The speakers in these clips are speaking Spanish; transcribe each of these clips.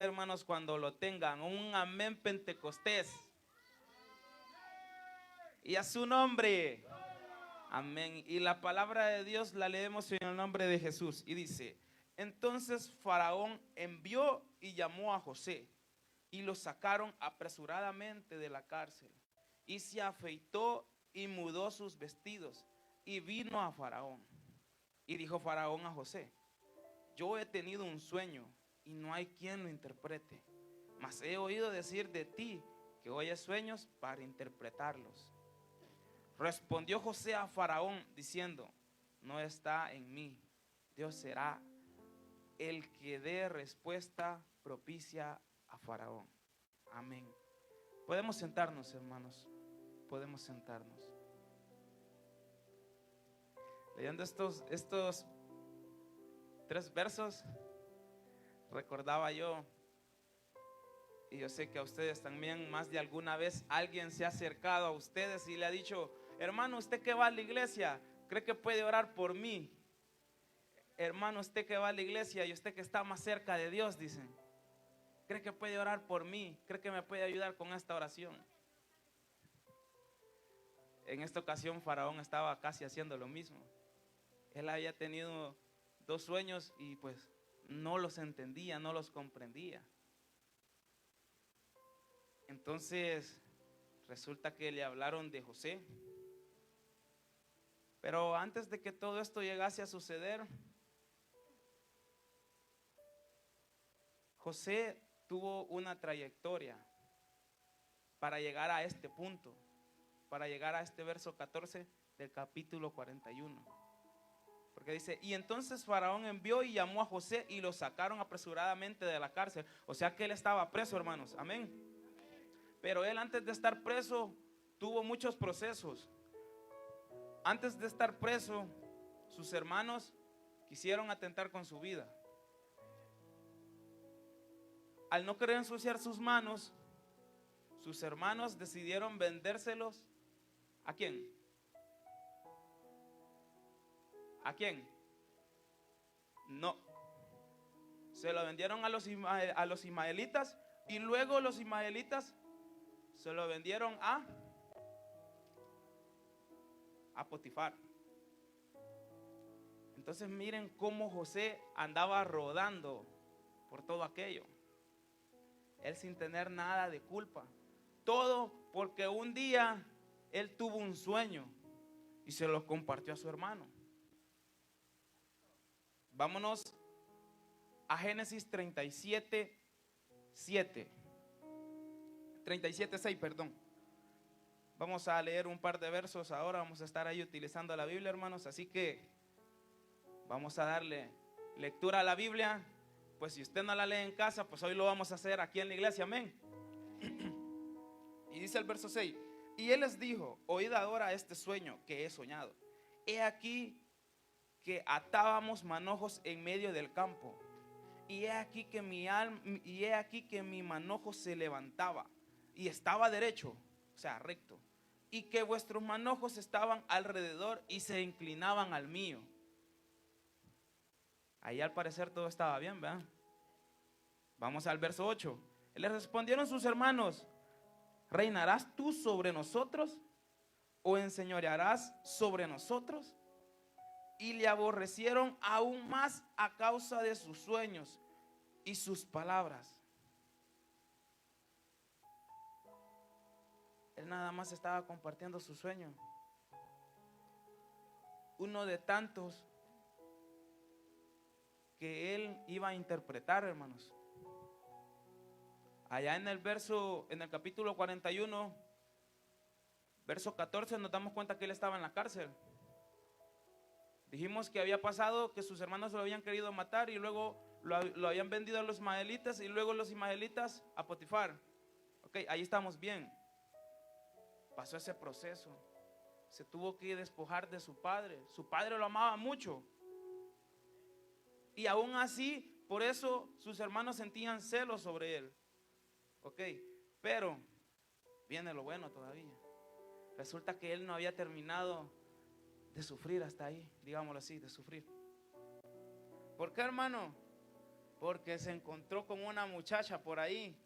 hermanos, cuando lo tengan, un amén pentecostés. Y a su nombre. Amén. Y la palabra de Dios la leemos en el nombre de Jesús. Y dice: entonces Faraón envió y llamó a José, y lo sacaron apresuradamente de la cárcel. Y se afeitó y mudó sus vestidos, y vino a Faraón. Y dijo Faraón a José: yo he tenido un sueño, y no hay quien lo interprete. Mas he oído decir de ti que oyes sueños para interpretarlos. Respondió José a Faraón diciendo: no está en mí. Dios será el que dé respuesta propicia a Faraón. Amén. Podemos sentarnos, hermanos. Podemos sentarnos. Leyendo estos 3 versos, recordaba yo, y yo sé que a ustedes también, más de alguna vez alguien se ha acercado a ustedes y le ha dicho: hermano, usted que va a la iglesia, ¿cree que puede orar por mí? Hermano, usted que va a la iglesia y usted que está más cerca de Dios, dicen, ¿cree que puede orar por mí? ¿Cree que me puede ayudar con esta oración? En esta ocasión Faraón estaba casi haciendo lo mismo. Él había tenido 2 sueños y pues no los entendía, no los comprendía. Entonces resulta que le hablaron de José. Pero antes de que todo esto llegase a suceder, José tuvo una trayectoria para llegar a este punto, para llegar a este verso 14 del capítulo 41. Porque dice: y entonces Faraón envió y llamó a José, y lo sacaron apresuradamente de la cárcel. O sea que él estaba preso, hermanos. Amén. Pero él, antes de estar preso, tuvo muchos procesos. Antes de estar preso, sus hermanos quisieron atentar con su vida. Al no querer ensuciar sus manos, sus hermanos decidieron vendérselos. ¿A quién? ¿A quién? No. Se lo vendieron a los ismaelitas, y luego los ismaelitas se lo vendieron a Potifar. Entonces miren cómo José andaba rodando por todo aquello. Él sin tener nada de culpa. Todo porque un día él tuvo un sueño y se lo compartió a su hermano. Vámonos a Génesis 37:7. 37:6, perdón. Vamos a leer un par de versos ahora. Vamos a estar ahí utilizando la Biblia, hermanos. Así que vamos a darle lectura a la Biblia. Pues si usted no la lee en casa, pues hoy lo vamos a hacer aquí en la iglesia. Amén. Y dice el verso 6: y él les dijo: oíd ahora este sueño que he soñado. He aquí que atábamos manojos en medio del campo, y he aquí que mi manojo se levantaba y estaba derecho, o sea, recto, y que vuestros manojos estaban alrededor y se inclinaban al mío. Ahí al parecer todo estaba bien, ¿verdad? Vamos al verso 8. Les respondieron sus hermanos: ¿reinarás tú sobre nosotros o enseñorearás sobre nosotros? Y le aborrecieron aún más a causa de sus sueños y sus palabras. Él nada más estaba compartiendo su sueño, uno de tantos que él iba a interpretar, hermanos. Allá en el capítulo 41, verso 14, nos damos cuenta que él estaba en la cárcel. Dijimos que había pasado que sus hermanos lo habían querido matar, y luego lo habían vendido a los ismaelitas, y luego los ismaelitas a Potifar. Ok, ahí estamos bien. Pasó ese proceso. Se tuvo que despojar de su padre. Su padre lo amaba mucho. Y aún así, por eso sus hermanos sentían celos sobre él. Ok, pero viene lo bueno todavía. Resulta que él no había terminado de sufrir hasta ahí, digámoslo así, de sufrir. ¿Por qué, hermano? porque se encontró con una muchacha por ahí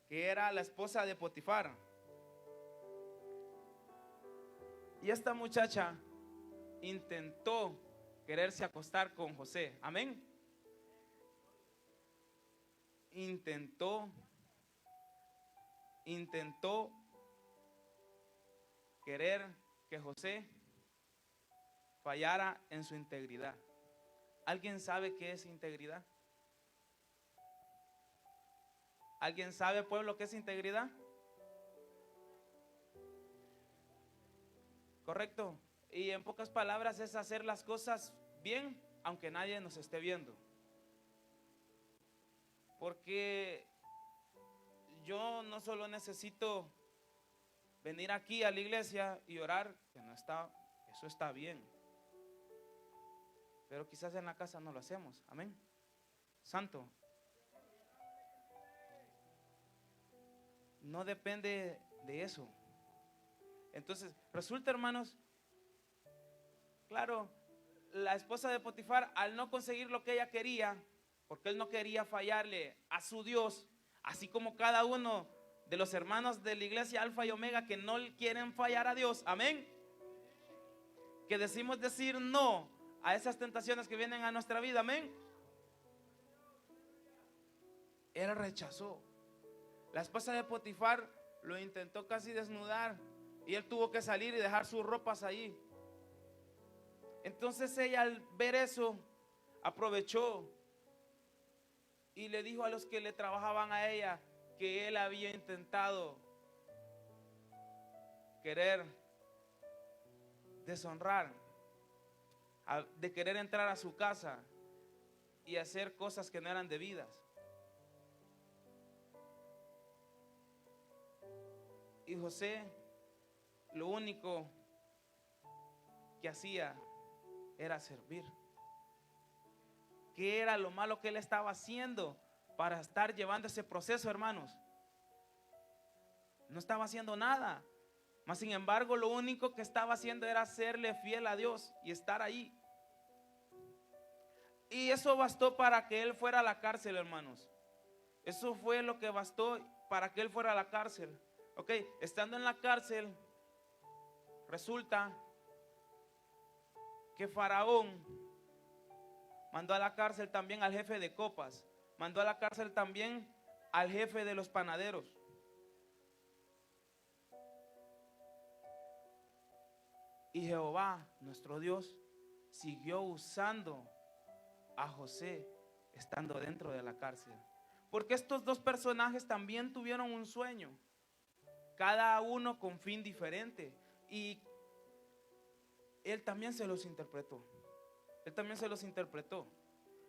que era la esposa de Potifar. Y esta muchacha intentó quererse acostar con José. Amén. Intentó querer que José fallara en su integridad. ¿Alguien sabe qué es integridad? ¿Alguien sabe, pueblo, qué es integridad? Correcto. Y en pocas palabras es hacer las cosas bien, aunque nadie nos esté viendo. Porque yo no solo necesito venir aquí a la iglesia y orar, que no está, eso está bien. Pero quizás en la casa no lo hacemos. Amén. Santo. No depende de eso. Entonces, resulta, hermanos, claro, la esposa de Potifar, al no conseguir lo que ella quería, porque él no quería fallarle a su Dios, así como cada uno de los hermanos de la iglesia Alfa y Omega que no quieren fallar a Dios, amén, que decimos decir no a esas tentaciones que vienen a nuestra vida, amén. Él rechazó. La esposa de Potifar lo intentó casi desnudar y él tuvo que salir y dejar sus ropas ahí. Entonces ella, al ver eso, aprovechó y le dijo a los que le trabajaban a ella que él había intentado querer deshonrar, de querer entrar a su casa y hacer cosas que no eran debidas. Y José lo único que hacía era servir. ¿Qué era lo malo que él estaba haciendo para estar llevando ese proceso, hermanos? No estaba haciendo nada. Mas sin embargo, lo único que estaba haciendo era serle fiel a Dios y estar ahí. Y eso bastó para que él fuera a la cárcel, hermanos. Eso fue lo que bastó para que él fuera a la cárcel. Ok, estando en la cárcel, resulta que Faraón mandó a la cárcel también al jefe de copas, mandó a la cárcel también al jefe de los panaderos. Y Jehová, nuestro Dios, siguió usando a José estando dentro de la cárcel. Porque estos dos personajes también tuvieron un sueño, cada uno con fin diferente. Y él también se los interpretó. Él también se los interpretó.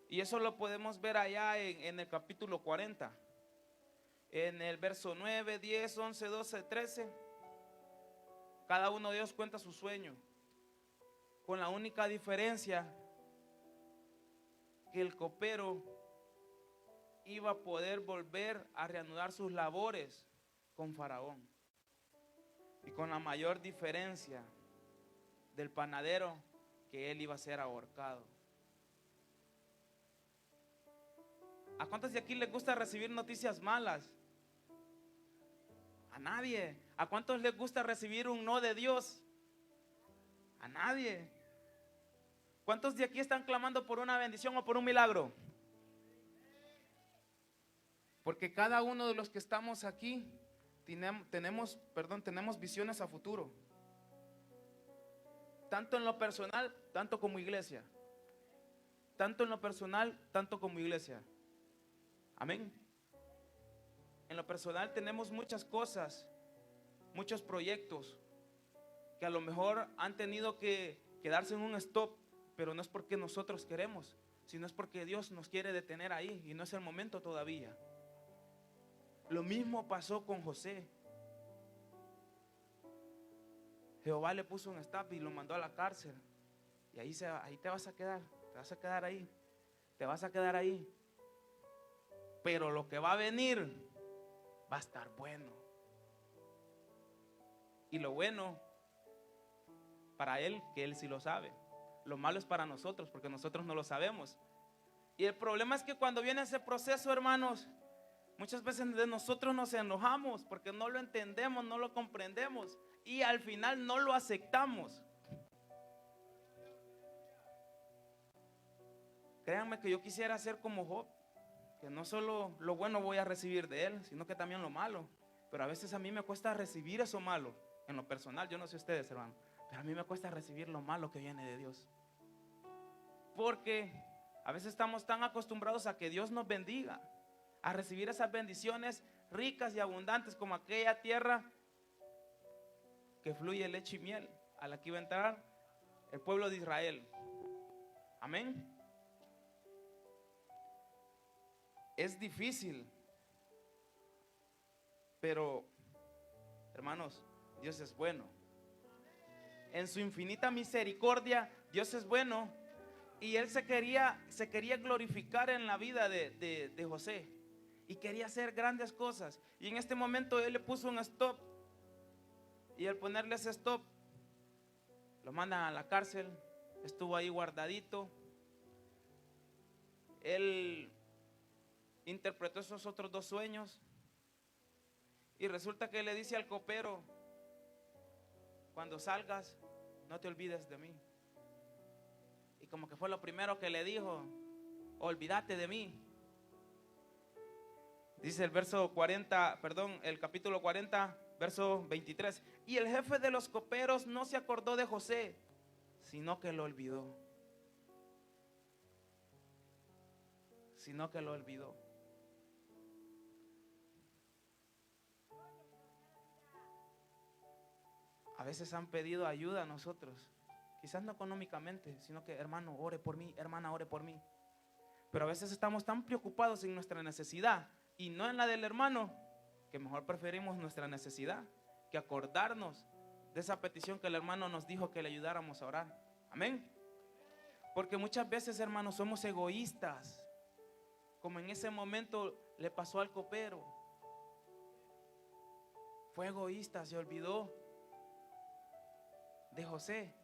Y eso lo podemos ver allá en el capítulo 40. En el verso 9, 10, 11, 12, 13. Cada uno de ellos cuenta su sueño. Con la única diferencia que el copero iba a poder volver a reanudar sus labores con Faraón. Y con la mayor diferencia del panadero, que él iba a ser ahorcado. ¿A cuántos de aquí les gusta recibir noticias malas? A nadie. ¿A cuántos les gusta recibir un no de Dios? A nadie. ¿Cuántos de aquí están clamando por una bendición o por un milagro? Porque cada uno de los que estamos aquí tenemos visiones a futuro. Tanto en lo personal, tanto como iglesia. Tanto en lo personal, tanto como iglesia. Amén. En lo personal tenemos muchas cosas, muchos proyectos que a lo mejor han tenido que quedarse en un stop, pero no es porque nosotros queremos, sino es porque Dios nos quiere detener ahí y no es el momento todavía. Lo mismo pasó con José. Jehová le puso un stop y lo mandó a la cárcel. Y ahí te vas a quedar, te vas a quedar ahí, te vas a quedar ahí. Pero lo que va a venir va a estar bueno. Y lo bueno para él, que él sí lo sabe. Lo malo es para nosotros, porque nosotros no lo sabemos. Y el problema es que cuando viene ese proceso, hermanos, muchas veces de nosotros nos enojamos porque no lo entendemos, no lo comprendemos y al final no lo aceptamos. Créanme que yo quisiera ser como Job, que no solo lo bueno voy a recibir de él, sino que también lo malo. Pero a veces a mí me cuesta recibir eso malo, en lo personal. Yo no sé ustedes, hermano, pero a mí me cuesta recibir lo malo que viene de Dios. Porque a veces estamos tan acostumbrados a que Dios nos bendiga, a recibir esas bendiciones ricas y abundantes como aquella tierra que fluye leche y miel, a la que iba a entrar el pueblo de Israel. Amén. Es difícil, pero hermanos, Dios es bueno. En su infinita misericordia, Dios es bueno. Y él se quería glorificar en la vida de José. Y quería hacer grandes cosas. Y en este momento él le puso un stop. Y al ponerle ese stop, lo mandan a la cárcel. Estuvo ahí guardadito. Él interpretó esos otros 2 sueños. Y resulta que le dice al copero: cuando salgas, no te olvides de mí. Y como que fue lo primero que le dijo: olvídate de mí. Dice el verso 40, perdón, el capítulo 40, verso 23. Y el jefe de los coperos no se acordó de José, sino que lo olvidó. Sino que lo olvidó. A veces han pedido ayuda a nosotros. Quizás no económicamente, sino que hermano, ore por mí, hermana, ore por mí. Pero a veces estamos tan preocupados en nuestra necesidad y no en la del hermano, que mejor preferimos nuestra necesidad que acordarnos de esa petición que el hermano nos dijo que le ayudáramos a orar. Amén. Porque muchas veces, hermanos, somos egoístas, como en ese momento le pasó al copero. Fue egoísta, se olvidó de José.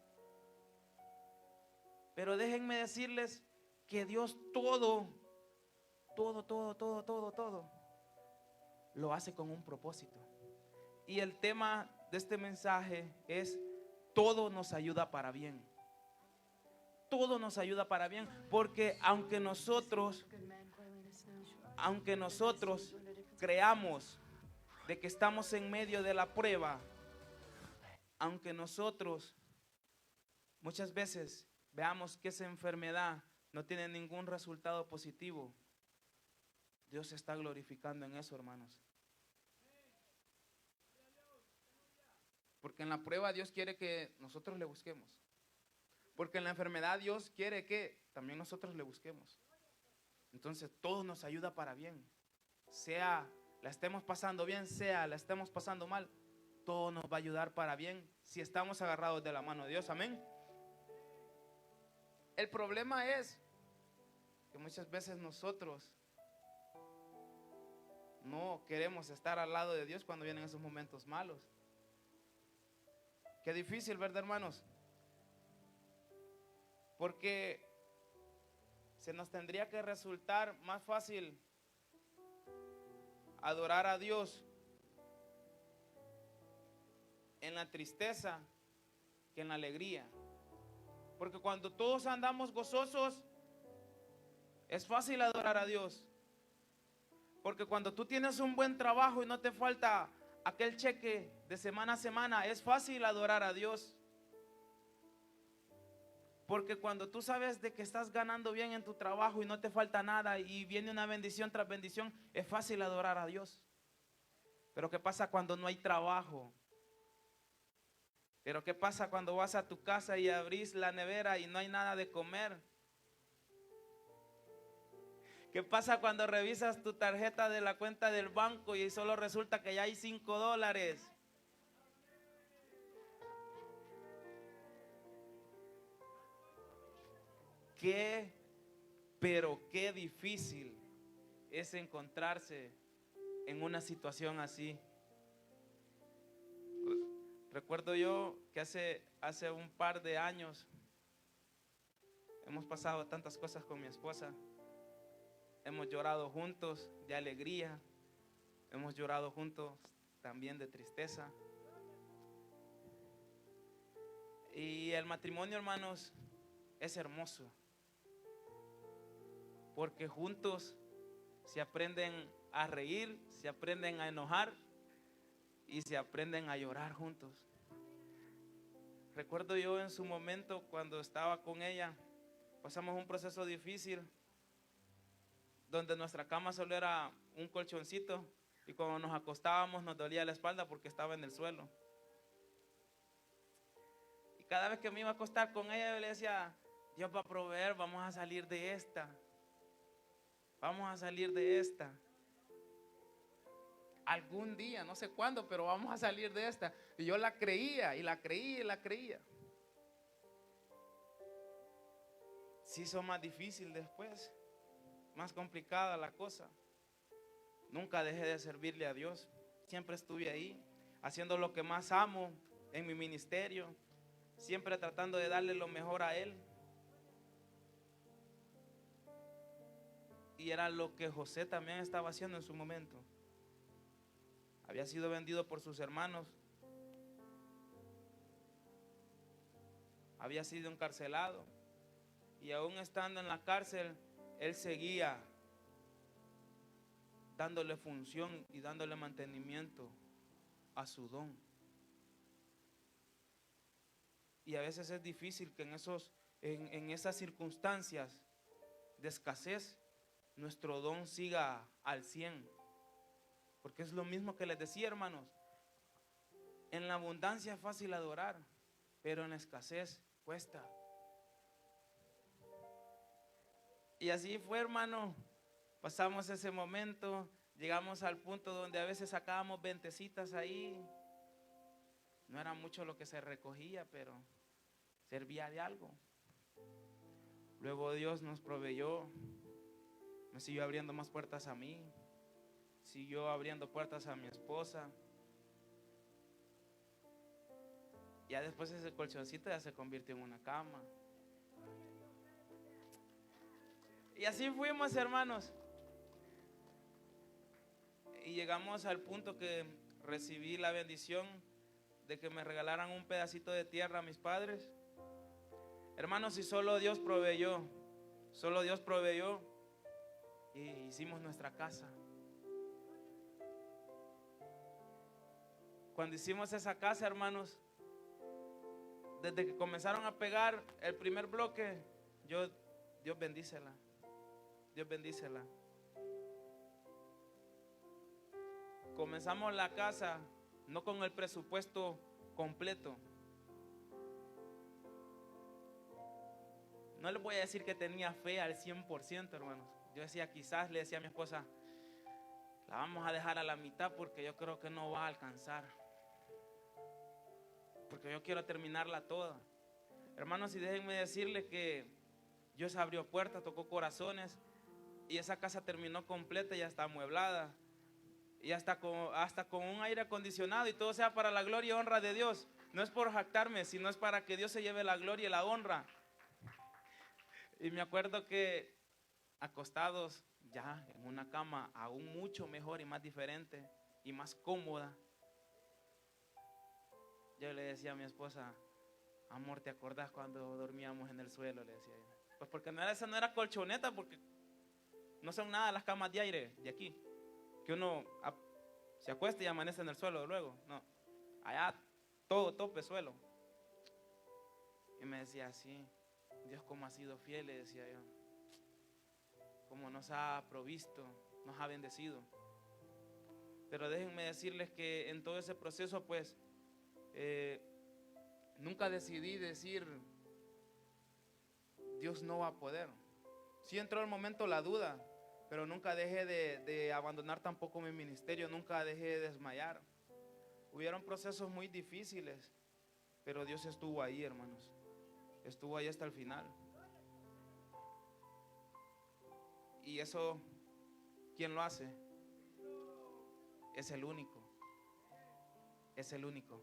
Pero déjenme decirles que Dios todo lo hace con un propósito. Y el tema de este mensaje es: todo nos ayuda para bien. Todo nos ayuda para bien, porque aunque nosotros creamos de que estamos en medio de la prueba, aunque nosotros muchas veces veamos que esa enfermedad no tiene ningún resultado positivo, Dios se está glorificando en eso, hermanos. Porque en la prueba Dios quiere que nosotros le busquemos. Porque en la enfermedad Dios quiere que también nosotros le busquemos. Entonces todo nos ayuda para bien. Sea la estemos pasando bien, sea la estemos pasando mal, todo nos va a ayudar para bien si estamos agarrados de la mano de Dios. Amén. El problema es que muchas veces nosotros no queremos estar al lado de Dios cuando vienen esos momentos malos. Qué difícil, ¿verdad, hermanos? Porque se nos tendría que resultar más fácil adorar a Dios en la tristeza que en la alegría. Porque cuando todos andamos gozosos, es fácil adorar a Dios. Porque cuando tú tienes un buen trabajo y no te falta aquel cheque de semana a semana, es fácil adorar a Dios. Porque cuando tú sabes de que estás ganando bien en tu trabajo y no te falta nada y viene una bendición tras bendición, es fácil adorar a Dios. Pero ¿qué pasa cuando no hay trabajo? Pero ¿qué pasa cuando vas a tu casa y abrís la nevera y no hay nada de comer? ¿Qué pasa cuando revisas tu tarjeta de la cuenta del banco y solo resulta que ya hay $5? Pero qué difícil es encontrarse en una situación así. Recuerdo yo que hace un par de años hemos pasado tantas cosas con mi esposa hemos llorado juntos de alegría, hemos llorado juntos también de tristeza. Y el matrimonio, hermanos, es hermoso, porque juntos se aprenden a reír, se aprenden a enojar y se aprenden a llorar juntos. Recuerdo yo en su momento cuando estaba con ella, pasamos un proceso difícil donde nuestra cama solo era un colchoncito y cuando nos acostábamos nos dolía la espalda porque estaba en el suelo. Y cada vez que me iba a acostar con ella yo le decía, Dios va a proveer, vamos a salir de esta. Vamos a salir de esta. Algún día, no sé cuándo, pero vamos a salir de esta. Y yo la creía, y la creía, y la creía. Se hizo más difícil después, más complicada la cosa. Nunca dejé de servirle a Dios. Siempre estuve ahí, haciendo lo que más amo en mi ministerio. Siempre tratando de darle lo mejor a Él. Y era lo que José también estaba haciendo en su momento. Había sido vendido por sus hermanos. Había sido encarcelado. Y aún estando en la cárcel, él seguía dándole función y dándole mantenimiento a su don. Y a veces es difícil que en esas circunstancias de escasez, nuestro don siga al 100. Porque es lo mismo que les decía, hermanos. En la abundancia es fácil adorar, pero en la escasez cuesta. Y así fue, hermano. Pasamos ese momento, llegamos al punto donde a veces sacábamos ventecitas ahí. No era mucho lo que se recogía, pero servía de algo. Luego Dios nos proveyó, me siguió abriendo más puertas a mí. Siguió abriendo puertas a mi esposa. Ya después ese colchoncito ya se convirtió en una cama. Y así fuimos, hermanos. Y llegamos al punto que recibí la bendición de que me regalaran un pedacito de tierra a mis padres. Hermanos, y solo Dios proveyó. Solo Dios proveyó. Y hicimos nuestra casa. Cuando hicimos esa casa, hermanos, desde que comenzaron a pegar el primer bloque, Dios bendícela. Dios bendícela. Comenzamos la casa no con el presupuesto completo. No les voy a decir que tenía fe al 100%, hermanos. Yo decía, quizás le decía a mi esposa, la vamos a dejar a la mitad porque yo creo que no va a alcanzar. Porque yo quiero terminarla toda. Hermanos, y déjenme decirles que Dios abrió puertas, tocó corazones y esa casa terminó completa y ya está amueblada y hasta con un aire acondicionado, y todo sea para la gloria y honra de Dios. No es por jactarme, sino es para que Dios se lleve la gloria y la honra. Y me acuerdo que acostados ya en una cama aún mucho mejor y más diferente y más cómoda, yo le decía a mi esposa, amor, ¿te acordás cuando dormíamos en el suelo? Le decía yo. Pues porque esa no era colchoneta, porque no son nada las camas de aire de aquí, que uno se acuesta y amanece en el suelo luego. No, allá todo tope suelo. Y me decía, sí, Dios cómo ha sido fiel, le decía yo, cómo nos ha provisto, nos ha bendecido. Pero déjenme decirles que en todo ese proceso, pues, nunca decidí decir, Dios no va a poder. Sí entró el momento la duda, pero nunca dejé de abandonar tampoco mi ministerio, nunca dejé de desmayar. Hubieron procesos muy difíciles, pero Dios estuvo ahí, hermanos. Estuvo ahí hasta el final. Y eso, ¿quién lo hace? Es el único. Es el único.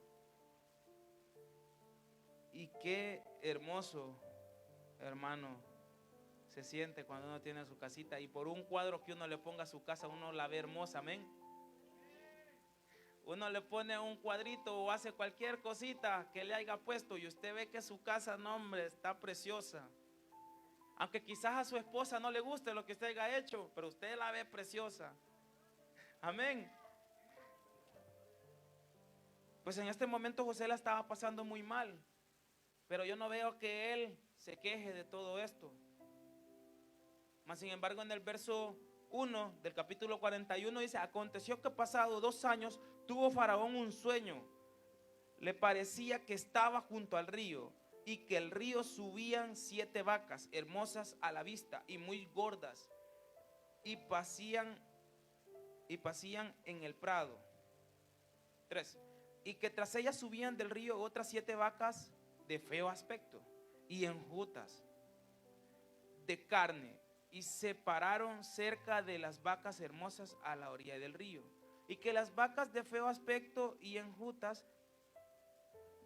Y qué hermoso, hermano, se siente cuando uno tiene su casita, y por un cuadro que uno le ponga a su casa, uno la ve hermosa, amén. Uno le pone un cuadrito o hace cualquier cosita que le haya puesto y usted ve que su casa, no hombre, está preciosa. Aunque quizás a su esposa no le guste lo que usted haya hecho, pero usted la ve preciosa. Amén. Pues en este momento José la estaba pasando muy mal, pero yo no veo que él se queje de todo esto. Mas sin embargo, en el verso 1 del capítulo 41 dice: aconteció que pasado 2 años tuvo Faraón un sueño. Le parecía que estaba junto al río y que el río subían 7 vacas hermosas a la vista y muy gordas y pasían en el prado. 3. Y que tras ellas subían del río otras 7 vacas de feo aspecto y enjutas de carne, y se pararon cerca de las vacas hermosas a la orilla del río. Y que las vacas de feo aspecto y enjutas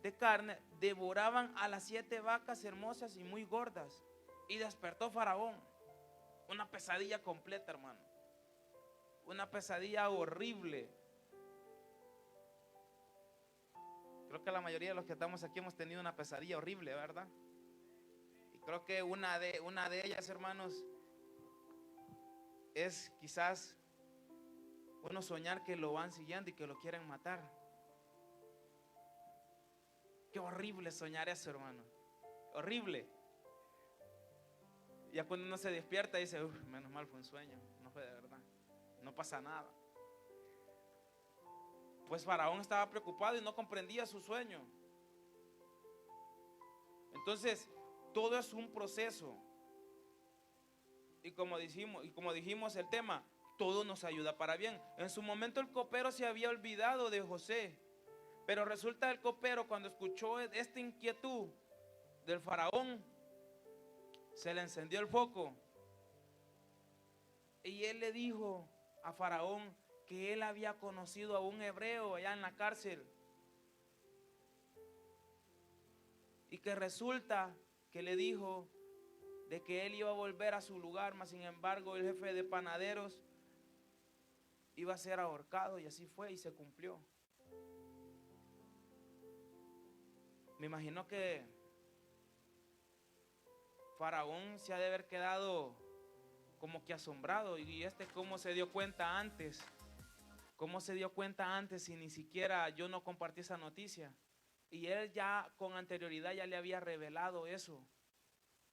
de carne devoraban a las 7 vacas hermosas y muy gordas. Y despertó Faraón. Una pesadilla completa, hermano. Una pesadilla horrible. Creo que la mayoría de los que estamos aquí hemos tenido una pesadilla horrible, ¿verdad? Y creo que una de ellas, hermanos, es quizás uno soñar que lo van siguiendo y que lo quieren matar. Qué horrible soñar eso, hermano. Horrible. Ya cuando uno se despierta dice: menos mal fue un sueño, no fue de verdad, no pasa nada. Pues Faraón estaba preocupado y no comprendía su sueño. Entonces, todo es un proceso. Y como dijimos el tema, todo nos ayuda para bien. En su momento el copero se había olvidado de José, pero resulta el copero, cuando escuchó esta inquietud del faraón, se le encendió el foco. Y él le dijo a Faraón que él había conocido a un hebreo allá en la cárcel. Y que resulta que le dijo de que él iba a volver a su lugar, mas sin embargo el jefe de panaderos iba a ser ahorcado, y así fue y se cumplió. Me imagino que Faraón se ha de haber quedado como que asombrado. Y cómo se dio cuenta antes. ¿Cómo se dio cuenta antes si ni siquiera yo no compartí esa noticia? Y él ya con anterioridad ya le había revelado eso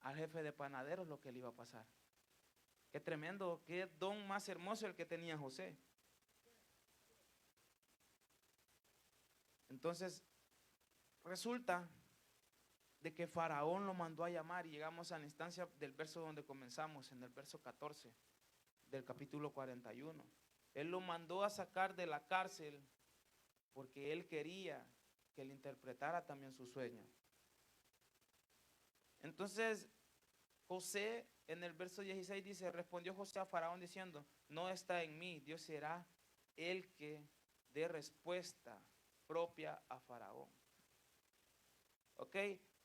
al jefe de panaderos, lo que le iba a pasar. Qué tremendo, qué don más hermoso el que tenía José. Entonces, resulta de que Faraón lo mandó a llamar, y llegamos a la instancia del verso donde comenzamos, en el verso 14 del capítulo 41. Él lo mandó a sacar de la cárcel porque él quería que le interpretara también su sueño. Entonces, José, en el verso 16 dice: respondió José a Faraón diciendo: no está en mí, Dios será el que dé respuesta propia a Faraón. ¿Ok?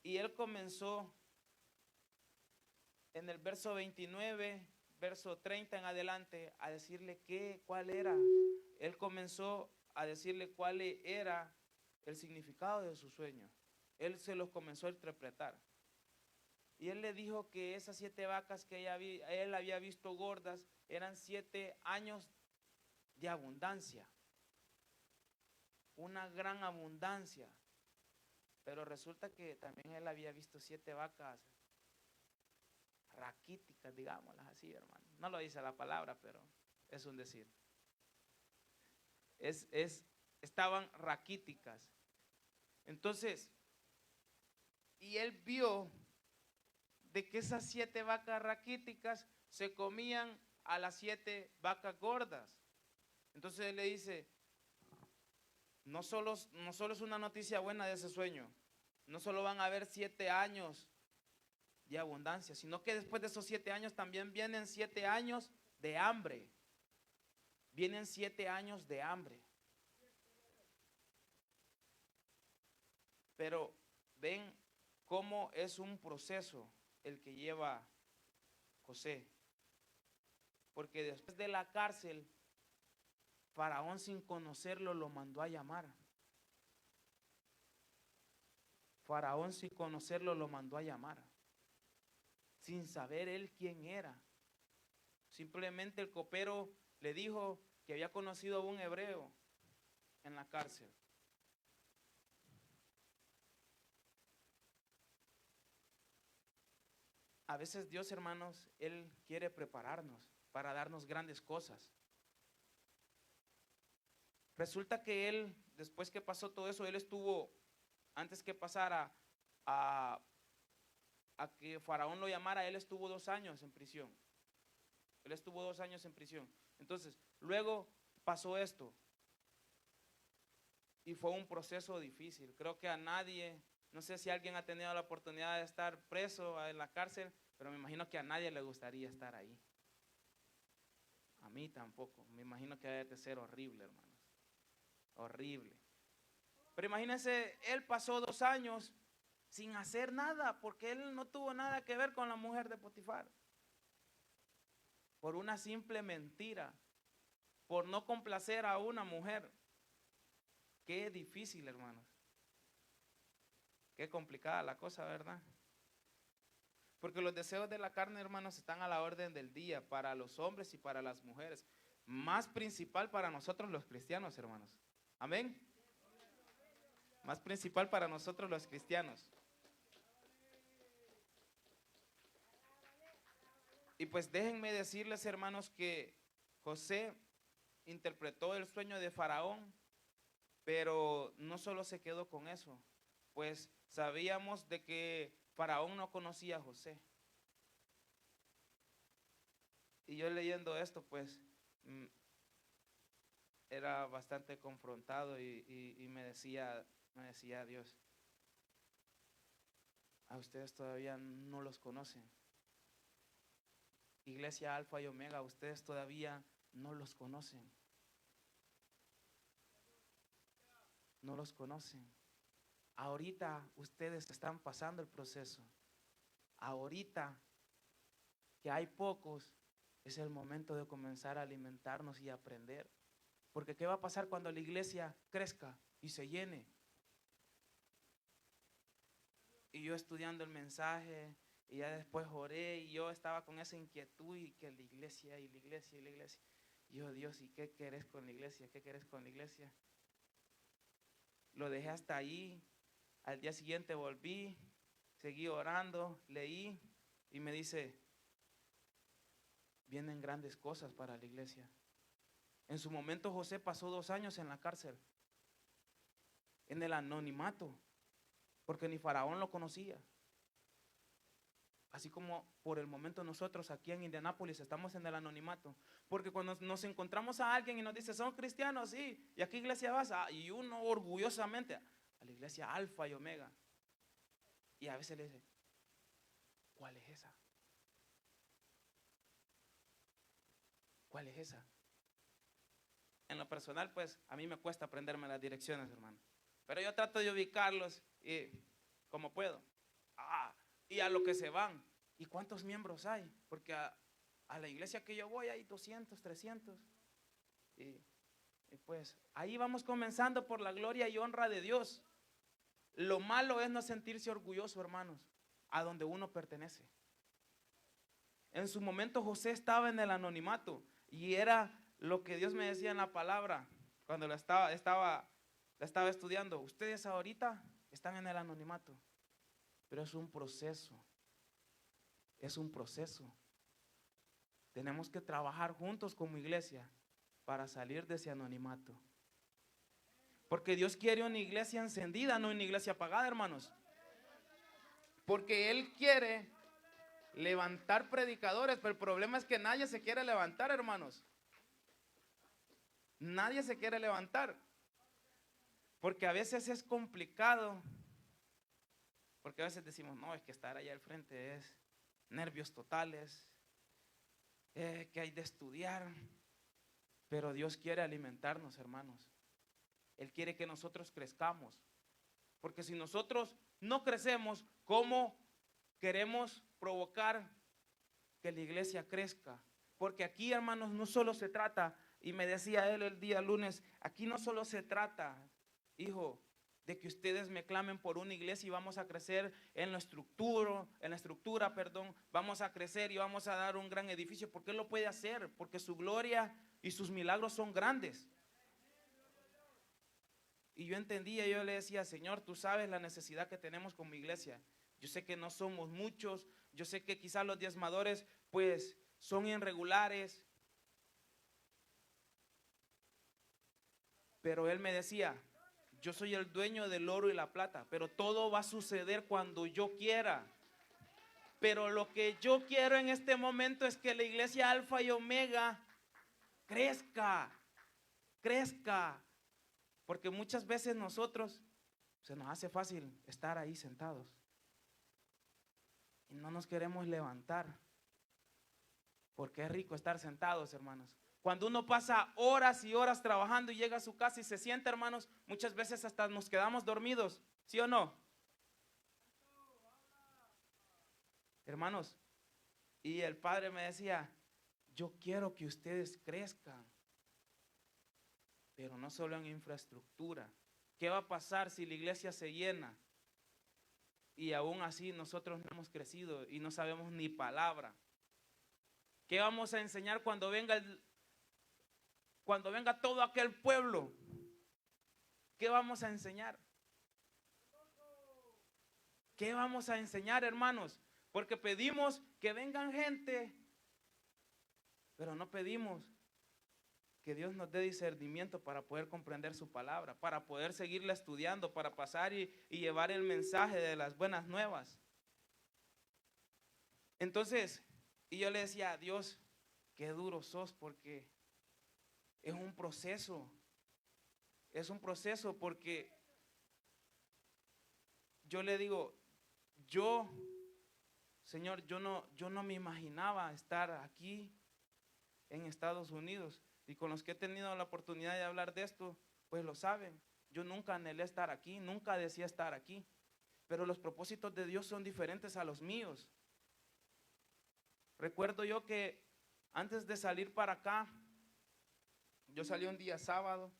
Y él comenzó en el verso 29, verso 30 en adelante, a decirle cuál era. Él comenzó a decirle cuál era el significado de su sueño. Él se los comenzó a interpretar. Y él le dijo que esas 7 vacas que él había visto gordas eran 7 años de abundancia. Una gran abundancia. Pero resulta que también él había visto 7 vacas raquíticas, digámoslas así, hermano. No lo dice la palabra, pero es un decir. Estaban raquíticas. Entonces, y él vio de que esas 7 vacas raquíticas se comían a las 7 vacas gordas. Entonces él le dice: no solo es una noticia buena de ese sueño, no solo van a haber 7 años de abundancia, sino que después de esos 7 años también vienen 7 años de hambre. Vienen 7 años de hambre. Pero ven cómo es un proceso el que lleva José. Porque después de la cárcel, Faraón sin conocerlo lo mandó a llamar. Faraón sin conocerlo lo mandó a llamar. Sin saber él quién era. Simplemente el copero le dijo que había conocido a un hebreo en la cárcel. A veces Dios, hermanos, Él quiere prepararnos para darnos grandes cosas. Resulta que Él, después que pasó todo eso, Él estuvo, antes que pasara a que Faraón lo llamara, Él estuvo 2 años en prisión. Él estuvo 2 años en prisión. Entonces, luego pasó esto. Y fue un proceso difícil. Creo que a nadie, no sé si alguien ha tenido la oportunidad de estar preso en la cárcel, pero me imagino que a nadie le gustaría estar ahí. A mí tampoco. Me imagino que debe de ser horrible, hermanos. Horrible. Pero imagínense, él pasó 2 años sin hacer nada, porque él no tuvo nada que ver con la mujer de Potifar. Por una simple mentira, por no complacer a una mujer. Qué difícil, hermanos. Qué complicada la cosa, ¿verdad? Porque los deseos de la carne, hermanos, están a la orden del día para los hombres y para las mujeres. Más principal para nosotros los cristianos, hermanos. Amén. Más principal para nosotros los cristianos. Y pues déjenme decirles, hermanos, que José interpretó el sueño de Faraón, pero no solo se quedó con eso, pues sabíamos de que Faraón no conocía a José. Y yo leyendo esto, pues era bastante confrontado y me decía Dios, a ustedes todavía no los conocen. Iglesia Alfa y Omega, ustedes todavía no los conocen. No los conocen. Ahorita ustedes están pasando el proceso. Ahorita que hay pocos, es el momento de comenzar a alimentarnos y aprender. Porque ¿qué va a pasar cuando la iglesia crezca y se llene? Y yo estudiando el mensaje, y ya después oré, y yo estaba con esa inquietud, y que la iglesia, y la iglesia, y la iglesia. Y yo, Dios, ¿y qué querés con la iglesia? ¿Qué querés con la iglesia? Lo dejé hasta ahí. Al día siguiente volví, seguí orando, leí, y me dice, vienen grandes cosas para la iglesia. En su momento José pasó 2 años en la cárcel, en el anonimato, porque ni Faraón lo conocía. Así como por el momento nosotros aquí en Indianápolis estamos en el anonimato, porque cuando nos encontramos a alguien y nos dice, son cristianos, sí, ¿y a qué iglesia vas? Y uno orgullosamente, a la iglesia Alfa y Omega. Y a veces le dice, ¿cuál es esa? ¿Cuál es esa? En lo personal, pues, a mí me cuesta aprenderme las direcciones, hermano. Pero yo trato de ubicarlos como puedo. Y a lo que se van. ¿Y cuántos miembros hay? Porque a la iglesia que yo voy hay 200, 300. Y pues ahí vamos comenzando por la gloria y honra de Dios. Lo malo es no sentirse orgulloso, hermanos, a donde uno pertenece. En su momento José estaba en el anonimato y era lo que Dios me decía en la palabra cuando la estaba estudiando. Ustedes ahorita están en el anonimato, pero es un proceso. Es un proceso. Tenemos que trabajar juntos como iglesia para salir de ese anonimato. Porque Dios quiere una iglesia encendida, no una iglesia apagada, hermanos. Porque Él quiere levantar predicadores, pero el problema es que nadie se quiere levantar, hermanos. Nadie se quiere levantar. Porque a veces es complicado. Porque a veces decimos, no, es que estar allá al frente es nervios totales, que hay de estudiar. Pero Dios quiere alimentarnos, hermanos. Él quiere que nosotros crezcamos. Porque si nosotros no crecemos, ¿cómo queremos provocar que la iglesia crezca. Porque aquí, hermanos, no solo se trata, y me decía él el día lunes, aquí no solo se trata, hijo, de que ustedes me clamen por una iglesia y vamos a crecer en la estructura, vamos a crecer y vamos a dar un gran edificio, porque Él lo puede hacer, porque su gloria y sus milagros son grandes. Y yo entendía, yo le decía, Señor, tú sabes la necesidad que tenemos como iglesia. Yo sé que no somos muchos, yo sé que quizás los diezmadores pues son irregulares, pero Él me decía, yo soy el dueño del oro y la plata, pero todo va a suceder cuando yo quiera. Pero lo que yo quiero en este momento es que la iglesia Alfa y Omega crezca, crezca. Porque muchas veces nosotros se nos hace fácil estar ahí sentados y no nos queremos levantar. Porque es rico estar sentados, hermanos. Cuando uno pasa horas y horas trabajando y llega a su casa y se sienta, hermanos, muchas veces hasta nos quedamos dormidos, ¿sí o no? Hermanos, y el padre me decía, yo quiero que ustedes crezcan, pero no solo en infraestructura. ¿Qué va a pasar si la iglesia se llena y aún así nosotros no hemos crecido y no sabemos ni palabra? ¿Qué vamos a enseñar cuando venga todo aquel pueblo? ¿Qué vamos a enseñar? ¿Qué vamos a enseñar, hermanos? Porque pedimos que vengan gente, pero no pedimos que Dios nos dé discernimiento para poder comprender su palabra, para poder seguirla estudiando, para pasar y llevar el mensaje de las buenas nuevas. Entonces, y yo le decía a Dios, qué duro sos, porque es un proceso porque yo le digo, Señor, yo no me imaginaba estar aquí en Estados Unidos, y con los que he tenido la oportunidad de hablar de esto, pues lo saben. Yo nunca anhelé estar aquí, nunca decía estar aquí, pero los propósitos de Dios son diferentes a los míos. Recuerdo yo que antes de salir para acá, yo salí un día sábado,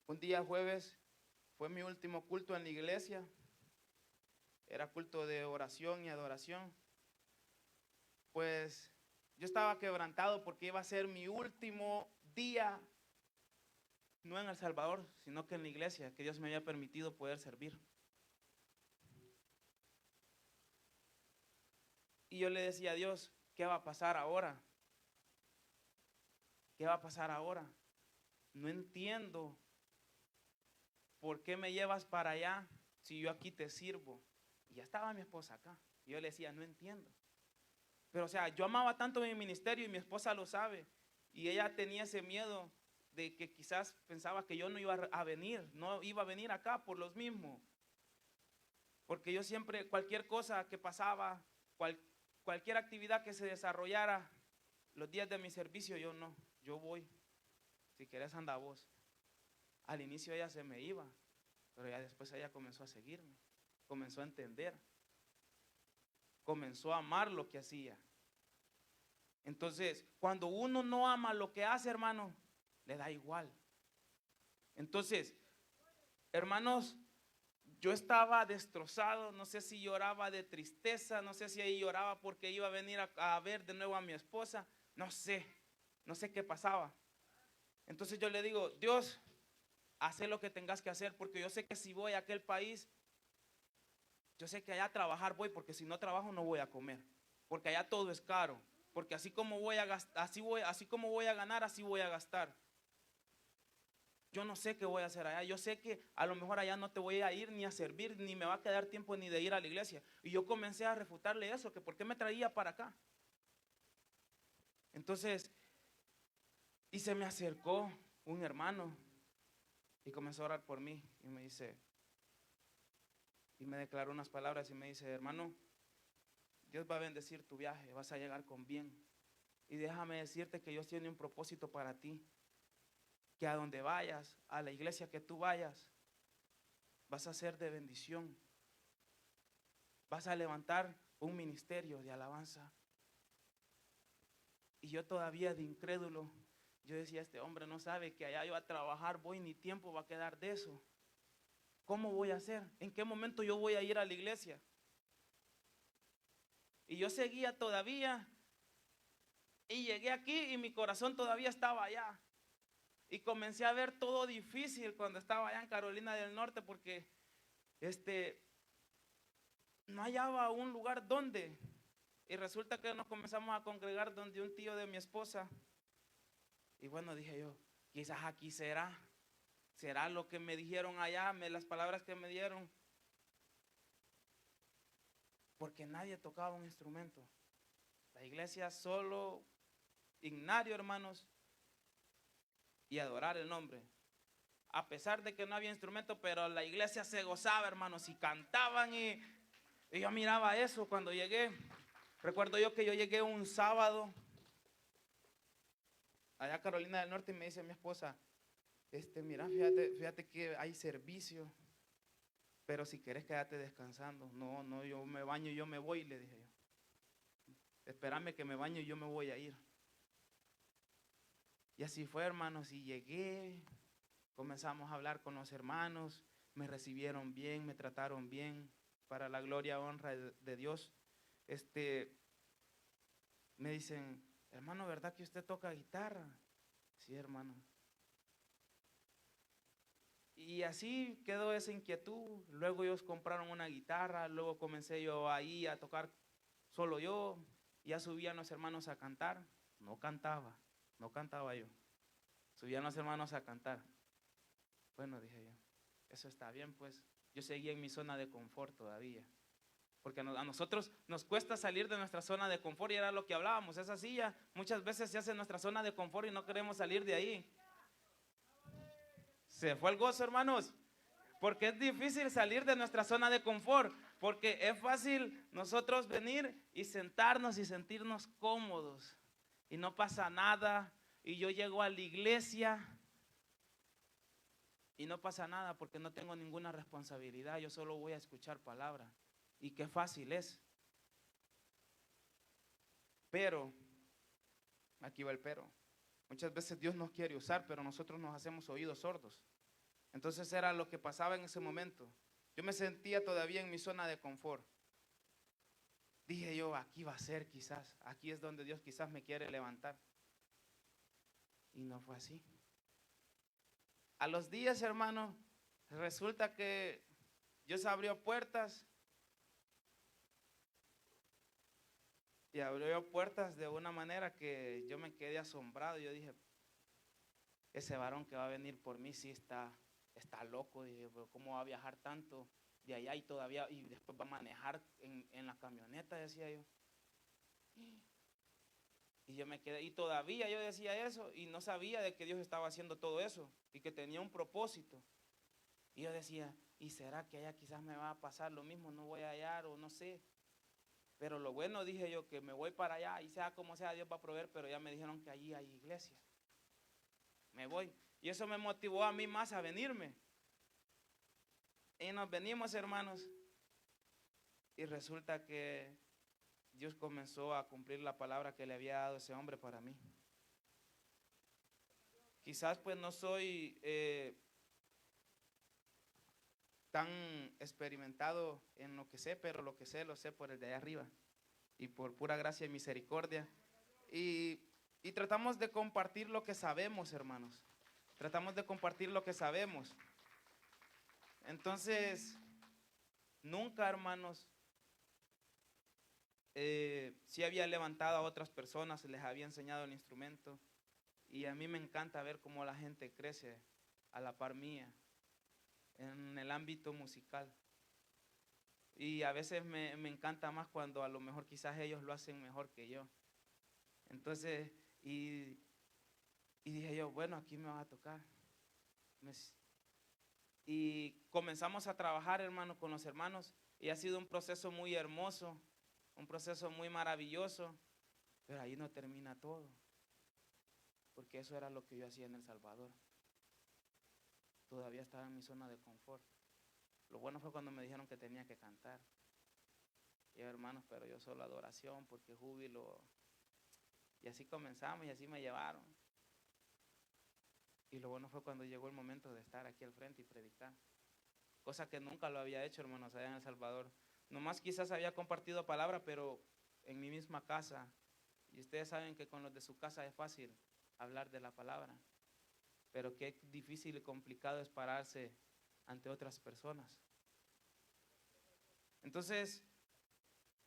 un día jueves fue mi último culto en la iglesia, era culto de oración y adoración. Pues yo estaba quebrantado porque iba a ser mi último día, no en El Salvador, sino que en la iglesia, que Dios me había permitido poder servir. Y yo le decía a Dios, ¿qué va a pasar ahora? ¿Qué va a pasar ahora? No entiendo por qué me llevas para allá si yo aquí te sirvo. Y ya estaba mi esposa acá. Y yo le decía, no entiendo. Pero o sea, yo amaba tanto mi ministerio y mi esposa lo sabe. Y ella tenía ese miedo de que quizás pensaba que yo no iba a venir, no iba a venir acá por los mismos. Porque yo siempre, cualquier cosa que pasaba, cualquier actividad que se desarrollara, los días de mi servicio, yo voy. Si querés anda vos. Al inicio ella se me iba, pero ya después ella comenzó a seguirme, comenzó a entender, comenzó a amar lo que hacía. Entonces, cuando uno no ama lo que hace, hermano, le da igual. Entonces, hermanos, yo estaba destrozado, no sé si lloraba de tristeza, no sé si ahí lloraba porque iba a venir a ver de nuevo a mi esposa, no sé qué pasaba. Entonces yo le digo, Dios, haz lo que tengas que hacer, porque yo sé que si voy a aquel país, yo sé que allá a trabajar voy, porque si no trabajo no voy a comer, porque allá todo es caro, porque así como voy a gastar, así como voy a ganar, así voy a gastar. Yo no sé qué voy a hacer allá. Yo sé que a lo mejor allá no te voy a ir ni a servir, ni me va a quedar tiempo ni de ir a la iglesia. Y yo comencé a refutarle eso, que por qué me traía para acá. Entonces, y se me acercó un hermano y comenzó a orar por mí y me dice, y me declaró unas palabras y me dice, hermano, Dios va a bendecir tu viaje, vas a llegar con bien. Y déjame decirte que Dios tiene un propósito para ti. Que a donde vayas, a la iglesia que tú vayas, vas a ser de bendición. Vas a levantar un ministerio de alabanza. Y yo todavía de incrédulo, yo decía, este hombre no sabe que allá yo a trabajar voy, ni tiempo va a quedar de eso. ¿Cómo voy a hacer? ¿En qué momento yo voy a ir a la iglesia? Y yo seguía todavía, y llegué aquí y mi corazón todavía estaba allá. Y comencé a ver todo difícil cuando estaba allá en Carolina del Norte, porque no hallaba un lugar donde. Y resulta que nos comenzamos a congregar donde un tío de mi esposa. Y bueno, dije yo, quizás aquí será lo que me dijeron allá, las palabras que me dieron. Porque nadie tocaba un instrumento. La iglesia solo ignario, hermanos, y adorar el nombre. A pesar de que no había instrumento, pero la iglesia se gozaba, hermanos, y cantaban y yo miraba eso cuando llegué. Recuerdo yo que yo llegué un sábado allá a Carolina del Norte y me dice mi esposa, mira, fíjate que hay servicio, pero si quieres quédate descansando. No, yo me baño y yo me voy, le dije yo. Espérame que me baño y yo me voy a ir. Y así fue, hermanos, y llegué, comenzamos a hablar con los hermanos, me recibieron bien, me trataron bien, para la gloria y honra de Dios. Me dicen, hermano, ¿verdad que usted toca guitarra? Sí, hermano. Y así quedó esa inquietud. Luego ellos compraron una guitarra, luego comencé yo ahí a tocar solo yo. Ya subían los hermanos a cantar. No cantaba yo. Subían los hermanos a cantar. Bueno, dije yo, eso está bien, pues. Yo seguía en mi zona de confort todavía. Porque a nosotros nos cuesta salir de nuestra zona de confort y era lo que hablábamos. Esa silla muchas veces se hace en nuestra zona de confort y no queremos salir de ahí. Se fue el gozo, hermanos. Porque es difícil salir de nuestra zona de confort. Porque es fácil nosotros venir y sentarnos y sentirnos cómodos. Y no pasa nada. Y yo llego a la iglesia y no pasa nada porque no tengo ninguna responsabilidad. Yo solo voy a escuchar palabra. Y qué fácil es. Pero, aquí va el pero. Muchas veces Dios nos quiere usar, pero nosotros nos hacemos oídos sordos. Entonces era lo que pasaba en ese momento. Yo me sentía todavía en mi zona de confort. Dije yo, aquí va a ser quizás, aquí es donde Dios quizás me quiere levantar. Y no fue así. A los días, hermano, resulta que Dios abrió puertas. Y abrió puertas de una manera que yo me quedé asombrado. Yo dije, ese varón que va a venir por mí sí está loco. Dije, pero ¿cómo va a viajar tanto de allá y todavía, y después va a manejar en la camioneta? Decía yo. Y yo me quedé, y todavía yo decía eso y no sabía de que Dios estaba haciendo todo eso y que tenía un propósito. Y yo decía, ¿y será que allá quizás me va a pasar lo mismo? No voy a hallar o no sé. Pero lo bueno, dije yo, que me voy para allá y sea como sea, Dios va a proveer, pero ya me dijeron que allí hay iglesia. Me voy. Y eso me motivó a mí más a venirme. Y nos venimos, hermanos. Y resulta que Dios comenzó a cumplir la palabra que le había dado ese hombre para mí. Quizás pues no soy tan experimentado en lo que sé, pero lo que sé, lo sé por el de allá arriba. Y por pura gracia y misericordia. Y tratamos de compartir lo que sabemos, hermanos. Tratamos de compartir lo que sabemos. Entonces, nunca, hermanos, sí había levantado a otras personas, les había enseñado el instrumento. Y a mí me encanta ver cómo la gente crece a la par mía en el ámbito musical. Y a veces me encanta más cuando a lo mejor quizás ellos lo hacen mejor que yo. Entonces, y dije yo, bueno, aquí me va a tocar. Y comenzamos a trabajar, hermano, con los hermanos. Y ha sido un proceso muy hermoso, un proceso muy maravilloso. Pero ahí no termina todo. Porque eso era lo que yo hacía en El Salvador. Todavía estaba en mi zona de confort. Lo bueno fue cuando me dijeron que tenía que cantar. Y yo, hermanos, pero yo solo adoración, porque júbilo. Y así comenzamos y así me llevaron. Y lo bueno fue cuando llegó el momento de estar aquí al frente y predicar. Cosa que nunca lo había hecho, hermanos, allá en El Salvador. Nomás quizás había compartido palabra, pero en mi misma casa. Y ustedes saben que con los de su casa es fácil hablar de la palabra. Pero qué difícil y complicado es pararse ante otras personas. Entonces,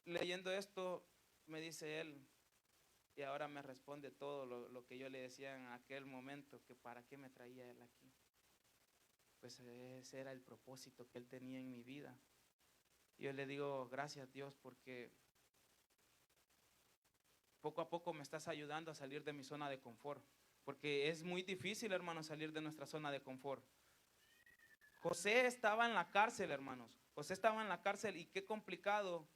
leyendo esto, me dice él, y ahora me responde todo lo que yo le decía en aquel momento, que para qué me traía él aquí. Pues ese era el propósito que él tenía en mi vida. Y yo le digo, gracias Dios, porque poco a poco me estás ayudando a salir de mi zona de confort. Porque es muy difícil, hermanos, salir de nuestra zona de confort. José estaba en la cárcel, hermanos. José estaba en la cárcel y qué complicado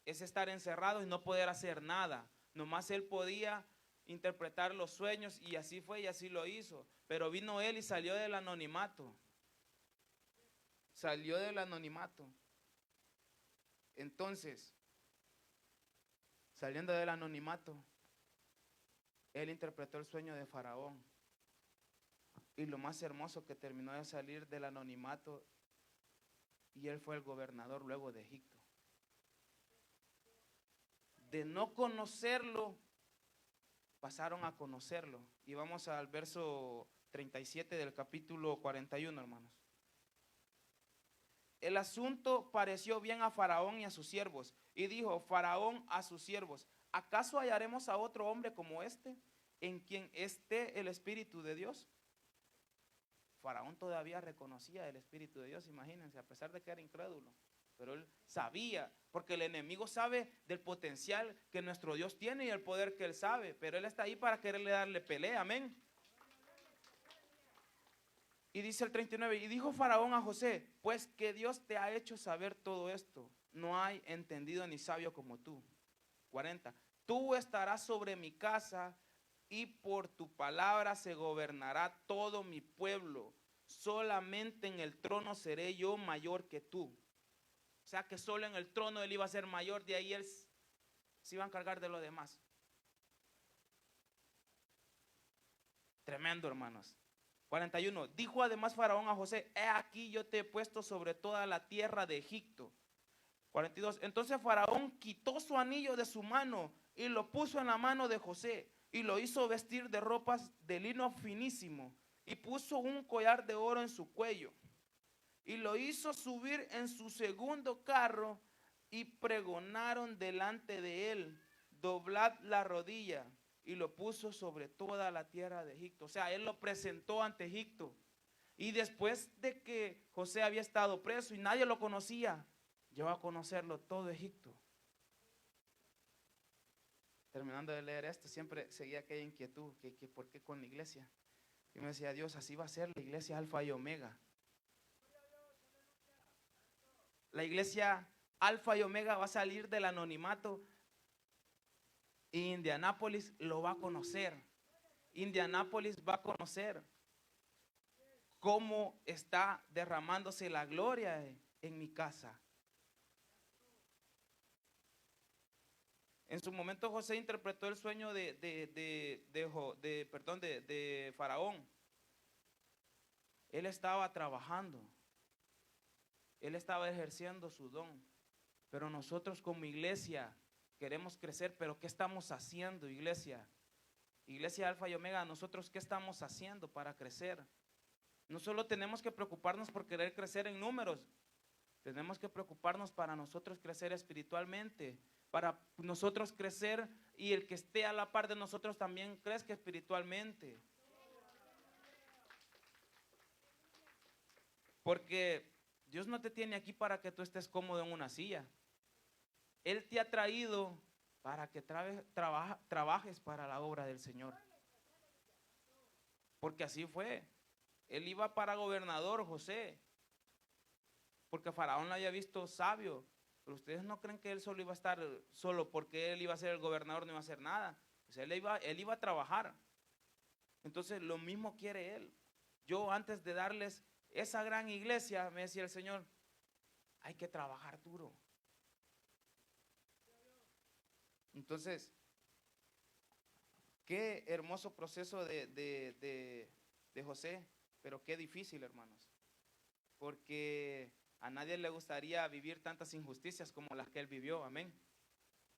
es estar encerrado y no poder hacer nada. Nomás él podía interpretar los sueños y así fue y así lo hizo. Pero vino él y salió del anonimato. Salió del anonimato. Entonces, saliendo del anonimato, él interpretó el sueño de Faraón. Y lo más hermoso que terminó de salir del anonimato, y él fue el gobernador luego de Egipto. De no conocerlo, pasaron a conocerlo. Y vamos al verso 37 del capítulo 41, hermanos. El asunto pareció bien a Faraón y a sus siervos. Y dijo Faraón a sus siervos, ¿acaso hallaremos a otro hombre como este, en quien esté el Espíritu de Dios? Faraón todavía reconocía el Espíritu de Dios, imagínense, a pesar de que era incrédulo. Pero él sabía, porque el enemigo sabe del potencial que nuestro Dios tiene y el poder que él sabe. Pero él está ahí para quererle darle pelea, amén. Y dice el 39, y dijo Faraón a José, pues que Dios te ha hecho saber todo esto. No hay entendido ni sabio como tú. 40, tú estarás sobre mi casa y por tu palabra se gobernará todo mi pueblo. Solamente en el trono seré yo mayor que tú. O sea que solo en el trono él iba a ser mayor, de ahí él se iba a encargar de lo demás. Tremendo, hermanos. 41. Dijo además Faraón a José, he aquí yo te he puesto sobre toda la tierra de Egipto. 42. Entonces Faraón quitó su anillo de su mano y lo puso en la mano de José y lo hizo vestir de ropas de lino finísimo y puso un collar de oro en su cuello y lo hizo subir en su segundo carro y pregonaron delante de él, doblad la rodilla, y lo puso sobre toda la tierra de Egipto. O sea, él lo presentó ante Egipto. Y después de que José había estado preso y nadie lo conocía, llegó a conocerlo todo Egipto. Terminando de leer esto, siempre seguía aquella inquietud, que por qué con la iglesia. Y me decía, Dios, así va a ser la iglesia Alfa y Omega. La iglesia Alfa y Omega va a salir del anonimato y Indianápolis lo va a conocer. Indianápolis va a conocer cómo está derramándose la gloria en mi casa. En su momento José interpretó el sueño de Faraón. Él estaba trabajando. Él estaba ejerciendo su don. Pero nosotros como iglesia queremos crecer, pero ¿qué estamos haciendo, iglesia? Iglesia Alfa y Omega, nosotros ¿qué estamos haciendo para crecer? No solo tenemos que preocuparnos por querer crecer en números, tenemos que preocuparnos para nosotros crecer espiritualmente, para nosotros crecer y el que esté a la par de nosotros también crezca espiritualmente. Porque Dios no te tiene aquí para que tú estés cómodo en una silla. Él te ha traído para que trabajes para la obra del Señor. Porque así fue. Él iba para gobernador, José, porque Faraón lo había visto sabio. Pero ustedes no creen que él solo iba a estar solo porque él iba a ser el gobernador, no iba a hacer nada. O sea, él iba a trabajar. Entonces lo mismo quiere él. Yo antes de darles esa gran iglesia, me decía el Señor, hay que trabajar duro. Entonces, qué hermoso proceso de José, pero qué difícil, hermanos, porque a nadie le gustaría vivir tantas injusticias como las que él vivió, amén.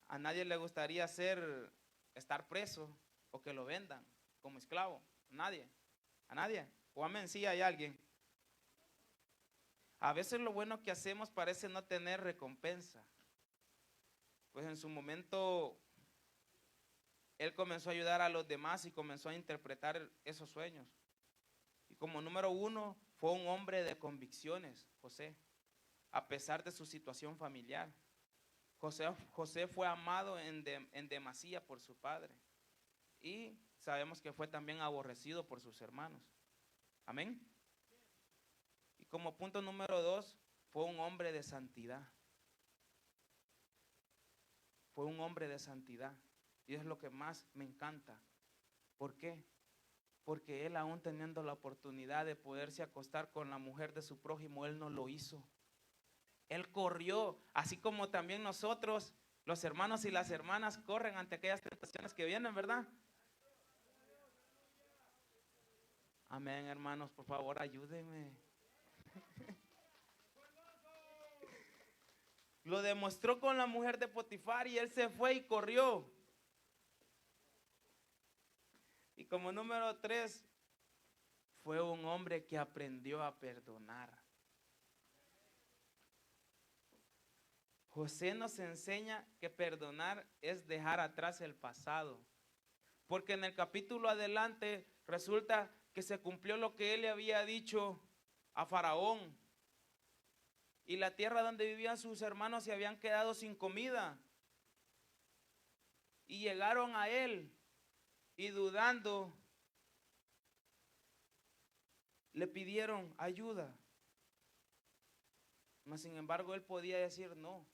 A nadie le gustaría estar preso o que lo vendan como esclavo, a nadie, o amén, sí hay alguien. A veces lo bueno que hacemos parece no tener recompensa. Pues en su momento él comenzó a ayudar a los demás y comenzó a interpretar esos sueños. Y como número uno, fue un hombre de convicciones, José, a pesar de su situación familiar. José fue amado en demasía por su padre. Y sabemos que fue también aborrecido por sus hermanos. Amén. Y como punto número dos, fue un hombre de santidad. Fue un hombre de santidad. Y es lo que más me encanta. ¿Por qué? Porque él, aún teniendo la oportunidad de poderse acostar con la mujer de su prójimo, él no lo hizo. Él corrió, así como también nosotros, los hermanos y las hermanas, corren ante aquellas tentaciones que vienen, ¿verdad? Amén, hermanos, por favor, ayúdenme. Lo demostró con la mujer de Potifar y él se fue y corrió. Y como número tres, fue un hombre que aprendió a perdonar. José nos enseña que perdonar es dejar atrás el pasado. Porque en el capítulo adelante resulta que se cumplió lo que él le había dicho a Faraón. Y la tierra donde vivían sus hermanos se habían quedado sin comida. Y llegaron a él y dudando le pidieron ayuda. Mas sin embargo él podía decir no,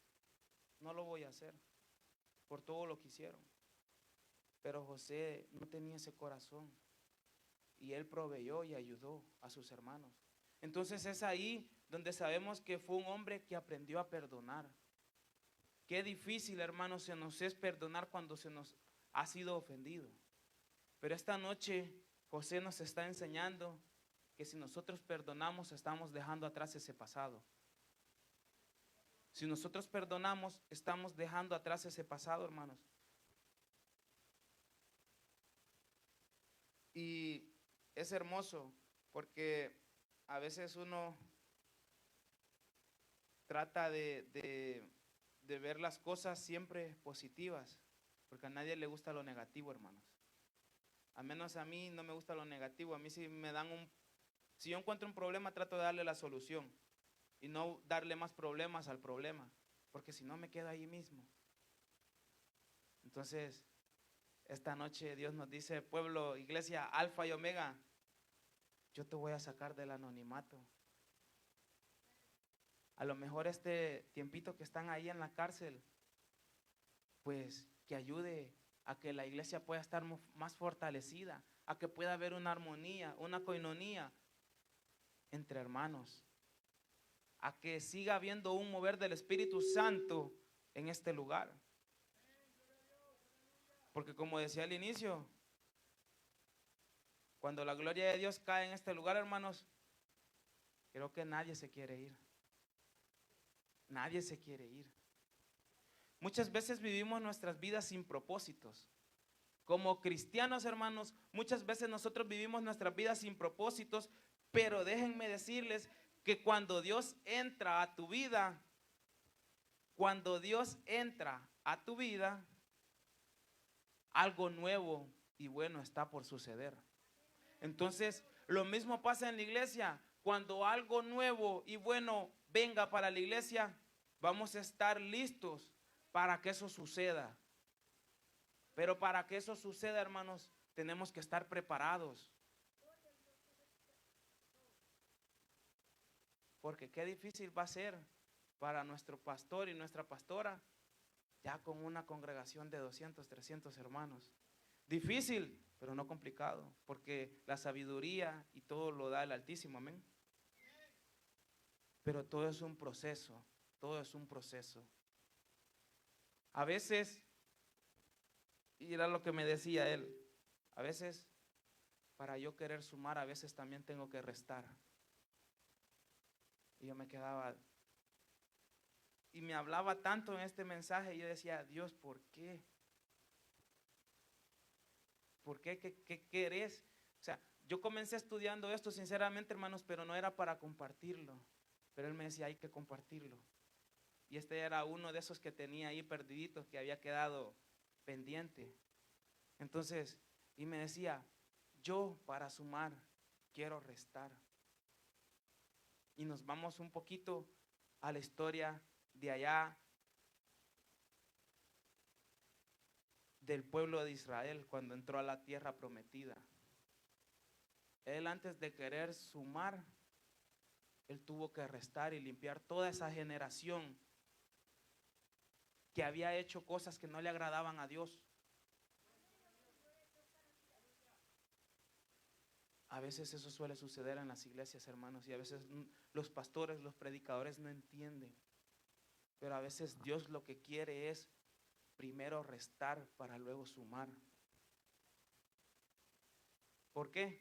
no lo voy a hacer por todo lo que hicieron. Pero José no tenía ese corazón y él proveyó y ayudó a sus hermanos. Entonces es ahí donde sabemos que fue un hombre que aprendió a perdonar. Qué difícil, hermanos, se nos es perdonar cuando se nos ha sido ofendido. Pero esta noche José nos está enseñando que si nosotros perdonamos, estamos dejando atrás ese pasado. Si nosotros perdonamos, estamos dejando atrás ese pasado, hermanos. Y es hermoso porque a veces uno trata de ver las cosas siempre positivas, porque a nadie le gusta lo negativo, hermanos. Al menos a mí no me gusta lo negativo. A mí si yo encuentro un problema, trato de darle la solución y no darle más problemas al problema, porque si no me quedo ahí mismo. Entonces, esta noche Dios nos dice, pueblo, iglesia, alfa y omega, yo te voy a sacar del anonimato. A lo mejor este tiempito que están ahí en la cárcel, pues que ayude a que la iglesia pueda estar más fortalecida, a que pueda haber una armonía, una coinonía entre hermanos, a que siga habiendo un mover del Espíritu Santo en este lugar. Porque como decía al inicio, cuando la gloria de Dios cae en este lugar, hermanos, creo que nadie se quiere ir. Nadie se quiere ir. Muchas veces vivimos nuestras vidas sin propósitos. Como cristianos, hermanos, muchas veces nosotros vivimos nuestras vidas sin propósitos, pero déjenme decirles que cuando Dios entra a tu vida, algo nuevo y bueno está por suceder. Entonces, lo mismo pasa en la iglesia. Cuando algo nuevo y bueno venga para la iglesia, vamos a estar listos para que eso suceda. Pero para que eso suceda, hermanos, tenemos que estar preparados. Porque qué difícil va a ser para nuestro pastor y nuestra pastora, ya con una congregación de 200, 300 hermanos. Difícil, pero no complicado, porque la sabiduría y todo lo da el Altísimo, amén. Pero todo es un proceso, todo es un proceso. A veces Y era lo que me decía él. A veces, para yo querer sumar, a veces también tengo que restar. Y yo me quedaba, y me hablaba tanto en este mensaje, y yo decía, Dios, ¿por qué? ¿Por qué? ¿Qué querés? O sea, yo comencé estudiando esto sinceramente, hermanos, pero no era para compartirlo. Pero él me decía, hay que compartirlo. Y este era uno de esos que tenía ahí perdiditos, que había quedado pendiente. Entonces, y me decía, yo para sumar quiero restar. Y nos vamos un poquito a la historia de allá del pueblo de Israel cuando entró a la tierra prometida. Él, antes de querer sumar, él tuvo que restar y limpiar toda esa generación que había hecho cosas que no le agradaban a Dios. A veces eso suele suceder en las iglesias, hermanos, y a veces los pastores, los predicadores no entienden. Pero a veces Dios lo que quiere es primero restar para luego sumar. ¿Por qué?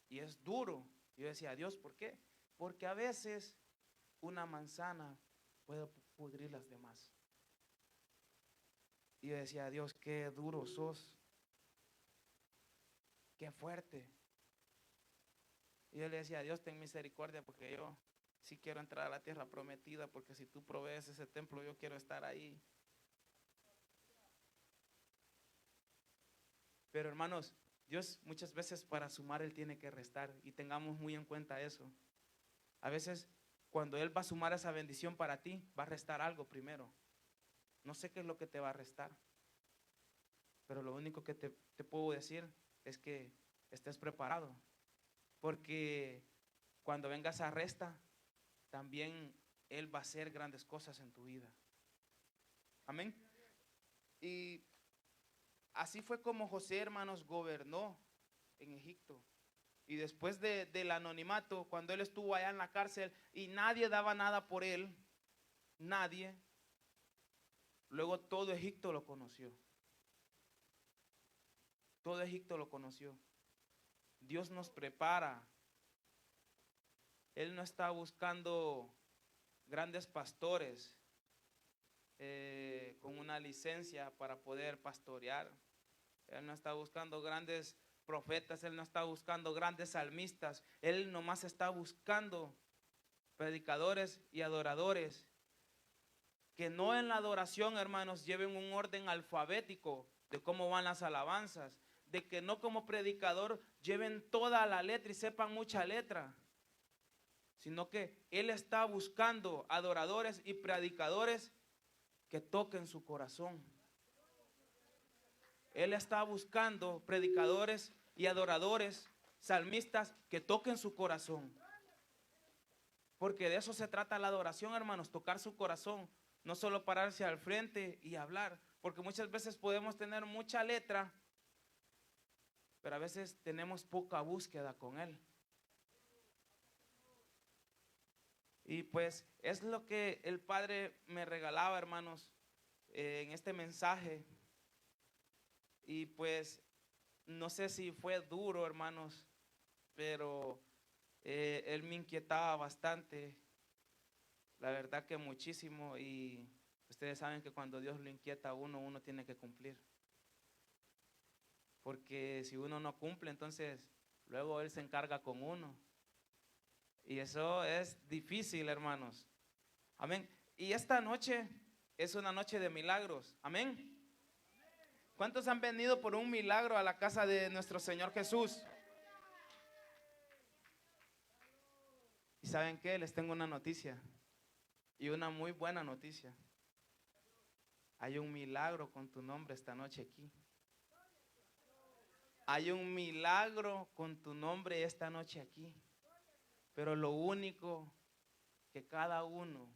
Y es duro. Yo decía, Dios, ¿por qué? Porque a veces una manzana puede pudrir las demás. Y yo decía, Dios, qué duro sos. Qué fuerte. Y yo le decía, Dios, ten misericordia, porque yo sí quiero entrar a la tierra prometida, porque si tú provees ese templo, yo quiero estar ahí. Pero hermanos, Dios muchas veces para sumar Él tiene que restar, y tengamos muy en cuenta eso. A veces cuando Él va a sumar esa bendición para ti, va a restar algo primero. No sé qué es lo que te va a restar, pero lo único que te puedo decir es que estés preparado, porque cuando vengas a resta, también Él va a hacer grandes cosas en tu vida. Amén. Y así fue como José, hermanos, gobernó en Egipto. Y después del anonimato, cuando él estuvo allá en la cárcel y nadie daba nada por él, nadie, luego todo Egipto lo conoció. Todo Egipto lo conoció. Dios nos prepara. Él no está buscando grandes pastores con una licencia para poder pastorear. Él no está buscando grandes profetas, Él no está buscando grandes salmistas. Él nomás está buscando predicadores y adoradores que no en la adoración, hermanos, lleven un orden alfabético de cómo van las alabanzas, de que no como predicador lleven toda la letra y sepan mucha letra, sino que Él está buscando adoradores y predicadores que toquen su corazón. Él está buscando predicadores y adoradores, salmistas que toquen su corazón. Porque de eso se trata la adoración, hermanos, tocar su corazón. No solo pararse al frente y hablar, porque muchas veces podemos tener mucha letra, pero a veces tenemos poca búsqueda con Él. Y pues es lo que el Padre me regalaba, hermanos, en este mensaje. Y pues no sé si fue duro, hermanos, pero Él me inquietaba bastante, la verdad que muchísimo. Y ustedes saben que cuando Dios lo inquieta a uno, uno tiene que cumplir. Porque si uno no cumple, entonces luego Él se encarga con uno. Y eso es difícil, hermanos. Amén. Y esta noche es una noche de milagros. Amén. ¿Cuántos han venido por un milagro a la casa de nuestro Señor Jesús? ¿Y saben qué? Les tengo una noticia. Y una muy buena noticia. Hay un milagro con tu nombre esta noche aquí. Hay un milagro con tu nombre esta noche aquí. Pero lo único que cada uno,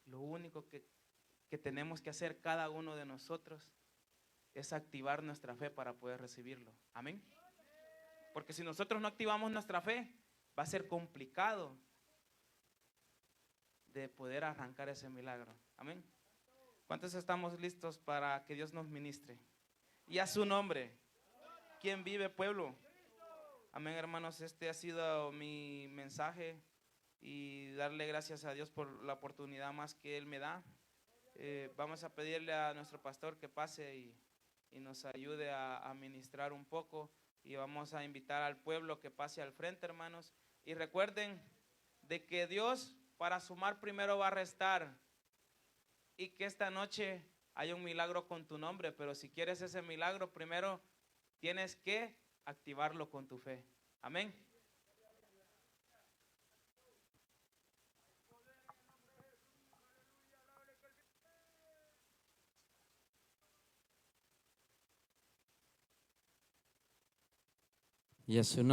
lo único que tenemos que hacer cada uno de nosotros es activar nuestra fe para poder recibirlo. Amén. Porque si nosotros no activamos nuestra fe, va a ser complicado de poder arrancar ese milagro. Amén. ¿Cuántos estamos listos para que Dios nos ministre? Y a su nombre. ¿Quién vive, pueblo? Amén, hermanos. Este ha sido mi mensaje y darle gracias a Dios por la oportunidad más que Él me da. Vamos a pedirle a nuestro pastor que pase y nos ayude a ministrar un poco, y vamos a invitar al pueblo que pase al frente, hermanos. Y recuerden de que Dios para sumar primero va a restar, y que esta noche hay un milagro con tu nombre, pero si quieres ese milagro, primero tienes que activarlo con tu fe. Amén. Y a su nombre.